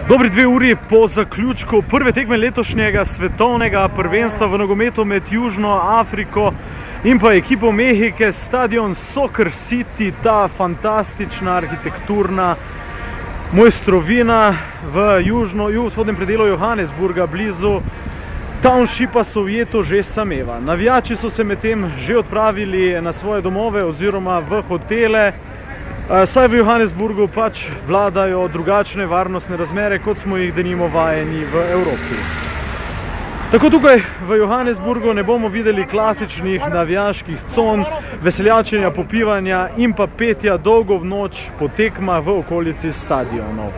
Dobri 2 uri po zaključku prve tekme letošnjega svetovnega prvenstva v nogometu med Južno Afriko in pa ekipo Mehike, stadion Soccer City, ta fantastična arhitekturna mojstrovina v jugovzhodnem predelu Johannesburga, blizu townshipa Soveto že sameva. Navijači so se medtem že odpravili na svoje domove oziroma v hotele, saj v Johannesburgu pač vladajo drugačne varnostne razmere, kot smo jih denimo vajeni v Evropi. Tako tukaj v Johannesburgu ne bomo videli klasičnih navijaških con, veseljačenja, popivanja in pa petja dolgo v noč po tekmah v okolici stadionov.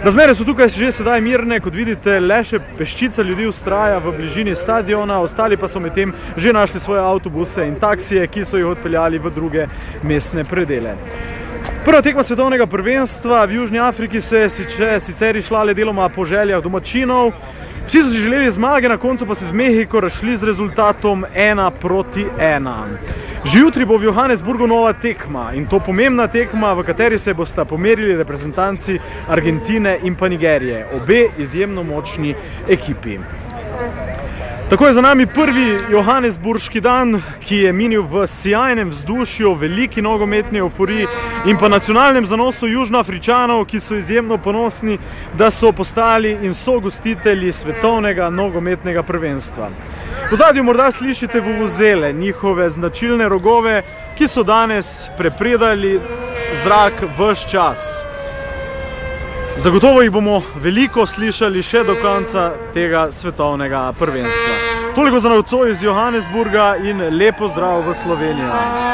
Razmere so tukaj že sedaj mirne, kot vidite, le še peščica ljudi vztraja v bližini stadiona, ostali pa so medtem že našli svoje avtobuse in taksije, ki so jih odpeljali v druge mestne predele. Prva tekma svetovnega prvenstva v Južni Afriki se je sicer išla le deloma po željah domačinov. Vsi so si želeli zmage, na koncu pa se z Mehiko razšli z rezultatom 1-1. Že jutri bo v Johannesburgu nova tekma in to pomembna tekma, v kateri se bosta pomerili reprezentanci Argentine in pa Nigerije, obe izjemno močni ekipi. Tako je za nami prvi johannesburški dan, ki je minil v sjajnem vzdušju, veliki nogometni euforiji in pa nacionalnem zanosu Južnoafričanov, ki so izjemno ponosni, da so postali in so gostitelji svetovnega nogometnega prvenstva. V ozadju morda slišite vuvuzele, njihove značilne rogove, ki so danes prepredali zrak ves čas. Zagotovo jih bomo veliko slišali še do konca tega svetovnega prvenstva. Toliko za nocoj iz Johannesburga in lep pozdrav v Slovenijo.